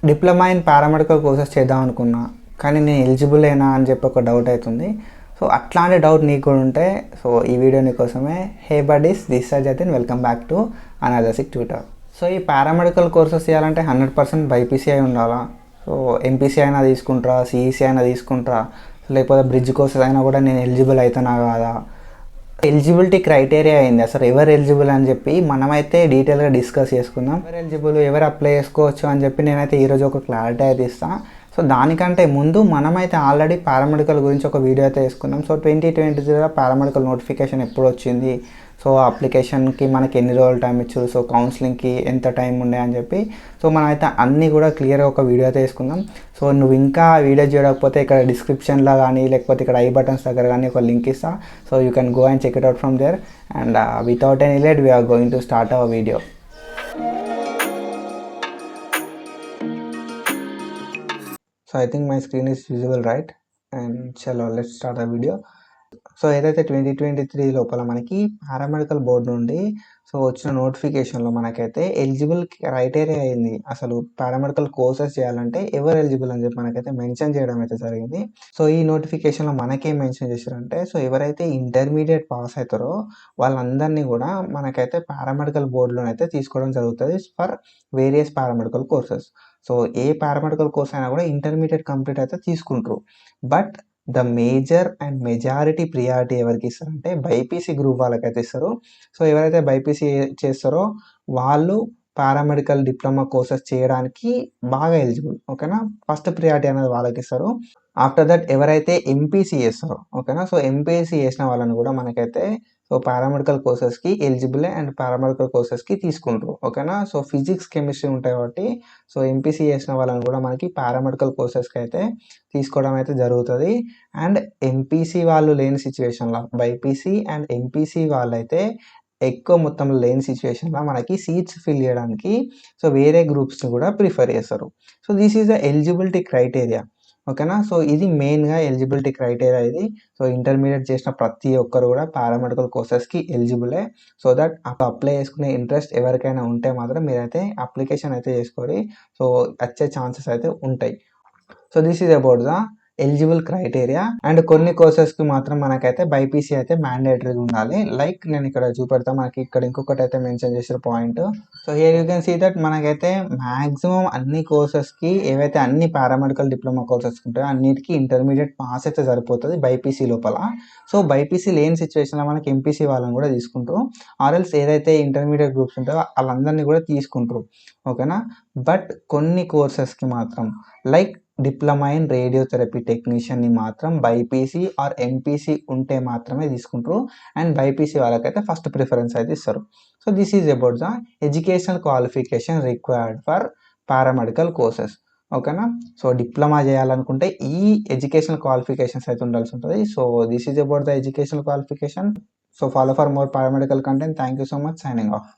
Diploma in paramedical courses చేద్దాం అనుకున్నా, కానీ నేను ఎలిజిబుల్ అయినా అని చెప్పి ఒక డౌట్ అవుతుంది. సో అట్లాంటి డౌట్ నీకు కూడా ఉంటే సో ఈ వీడియో నీకోసమే. Hey buddies, this is Jatin, welcome back to another sick tutor. So ఈ పారామెడికల్ కోర్సెస్ చేయాలంటే 100% బైపీసీ అయి ఉండాలా? సో ఎంపీసీ అయినా తీసుకుంటారా, సిఈసీ అయినా తీసుకుంటారా, లేకపోతే బ్రిడ్జ్ కోర్సెస్ అయినా కూడా నేను ఎలిజిబుల్ అవుతానా కాదా? ఎలిజిబిలిటీ క్రైటీరియా అయింది అసలు ఎవరు ఎలిజిబుల్ అని చెప్పి మనమైతే డీటెయిల్గా డిస్కస్ చేసుకుందాం. ఎవరు ఎలిజిబుల్, ఎవరు అప్లై చేసుకోవచ్చు అని చెప్పి నేనైతే ఈరోజు ఒక క్లారిటీ అయితే ఇస్తాను. సో దానికంటే ముందు మనమైతే ఆల్రెడీ పారామెడికల్ గురించి ఒక వీడియో అయితే వేసుకున్నాం. సో 2023 పారామెడికల్ నోటిఫికేషన్ ఎప్పుడు వచ్చింది, సో అప్లికేషన్కి మనకి ఎన్ని రోజులు టైం ఇచ్చారు, సో కౌన్సిలింగ్కి ఎంత టైం ఉండే అని చెప్పి సో మనమైతే అన్నీ కూడా క్లియర్గా ఒక వీడియో అయితే వేసుకుందాం. సో నువ్వు ఇంకా వీడియో చూడకపోతే ఇక్కడ డిస్క్రిప్షన్లో కానీ లేకపోతే ఇక్కడ ఐ బటన్స్ దగ్గర కానీ ఒక లింక్ ఇస్తా. So you can go and check it out from there. And without any late we're going to start our video. So I think my screen is visible right, and చలో let's start the video. So ఏదైతే 2023 లోపల మనకి paramedical board నుండి so వచ్చిన నోటిఫికేషన్లో మనకైతే eligible criteria అయింది. అసలు పారామెడికల్ కోర్సెస్ చేయాలంటే ఎవరు ఎలిజిబుల్ అని చెప్పి మనకైతే మెన్షన్ చేయడం అయితే జరిగింది. సో ఈ నోటిఫికేషన్లో మనకేం మెన్షన్ చేశారంటే, సో ఎవరైతే ఇంటర్మీడియట్ పాస్ అవుతారో వాళ్ళందరినీ కూడా మనకైతే పారామెడికల్ బోర్డులోనైతే తీసుకోవడం జరుగుతుంది for various paramedical courses. So A paramedical course అయినా కూడా ఇంటర్మీడియట్ కంప్లీట్ అయితే తీసుకుంటారు. But the major and majority priority ఎవరికి ఇస్తారంటే బైపీసీ గ్రూప్ వాళ్ళకైతే ఇస్తారు. సో ఎవరైతే బైపీసీ చేస్తారో వాళ్ళు పారామెడికల్ డిప్లొమా కోర్సెస్ చేయడానికి బాగా ఎలిజిబుల్. ఓకేనా, ఫస్ట్ ప్రియారిటీ అనేది వాళ్ళకి ఇస్తారు. ఆఫ్టర్ దట్ ఎవరైతే ఎంపీసీ చేస్తారో, ఓకేనా, సో ఎంపీసీ చేసిన వాళ్ళని కూడా మనకైతే సో పారామెడికల్ కోర్సెస్కి ఎలిజిబుల్ అండ్ పారామెడికల్ కోర్సెస్కి తీసుకుంటారు. ఓకేనా, సో ఫిజిక్స్ కెమిస్ట్రీ ఉంటాయి కాబట్టి సో ఎంపీసీ చేసిన వాళ్ళని కూడా మనకి పారామెడికల్ కోర్సెస్కి అయితే తీసుకోవడం అయితే జరుగుతుంది. అండ్ ఎంపీసీ వాళ్ళు లేని సిచ్యువేషన్లో బైపీసీ అండ్ ఎంపీసీ వాళ్ళైతే ఎక్కువ మొత్తంలో లేని సిచ్యువేషన్లో మనకి సీట్స్ ఫిల్ చేయడానికి సో వేరే గ్రూప్స్ని కూడా ప్రిఫర్ చేస్తారు. So this is the eligibility criteria. ఓకేనా, సో ఇది మెయిన్గా ఎలిజిబిలిటీ క్రైటీరియా ఇది. సో ఇంటర్మీడియట్ చేసిన ప్రతి ఒక్కరు కూడా పారామెడికల్ కోర్సెస్కి ఎలిజిబులే. సో దట్ అప్లై చేసుకునే ఇంట్రెస్ట్ ఎవరికైనా ఉంటే మాత్రం మీరైతే అప్లికేషన్ అయితే చేసుకోండి. సో వచ్చే ఛాన్సెస్ అయితే ఉంటాయి. So this is about the eligible criteria. And కొన్ని కోర్సెస్కి మాత్రం మనకైతే బైపీసీ అయితే మ్యాండేటరీగా ఉండాలి. లైక్ నేను ఇక్కడ చూపెడతా, మనకి ఇక్కడ ఇంకొకటి అయితే మెన్షన్ చేసిన point. So here you can see that మనకైతే మ్యాక్సిమం అన్ని కోర్సెస్కి ఏవైతే అన్ని పారామెడికల్ డిప్లొమా కోర్సెస్ ఉంటాయో అన్నిటికీ ఇంటర్మీడియట్ పాస్ అయితే సరిపోతుంది బైపీసీ లోపల. సో బైపీసీ లేని సిచ్యువేషన్లో మనకి ఎంపీసీ వాళ్ళని కూడా తీసుకుంటారు, ఆర్ఎల్స్ ఏదైతే ఇంటర్మీడియట్ గ్రూప్స్ ఉంటాయో వాళ్ళందరినీ కూడా తీసుకుంటారు. ఓకేనా, బట్ కొన్ని కోర్సెస్కి మాత్రం లైక్ డిప్లొమా ఇన్ రేడియోథెరపీ టెక్నీషియన్ని మాత్రం బైపీసీ ఆర్ ఎంపీసీ ఉంటే మాత్రమే తీసుకుంటారు. అండ్ బైపీసీ వాళ్ళకైతే ఫస్ట్ ప్రిఫరెన్స్ అయితే ఇస్తారు. So this is about the educational qualification required for paramedical courses. ఓకేనా, సో డిప్లొమా చేయాలనుకుంటే ఈ ఎడ్యుకేషనల్ క్వాలిఫికేషన్స్ అయితే ఉండాల్సి ఉంటుంది. So this is about the educational qualification. So follow for more paramedical content. Thank you so much. Signing off.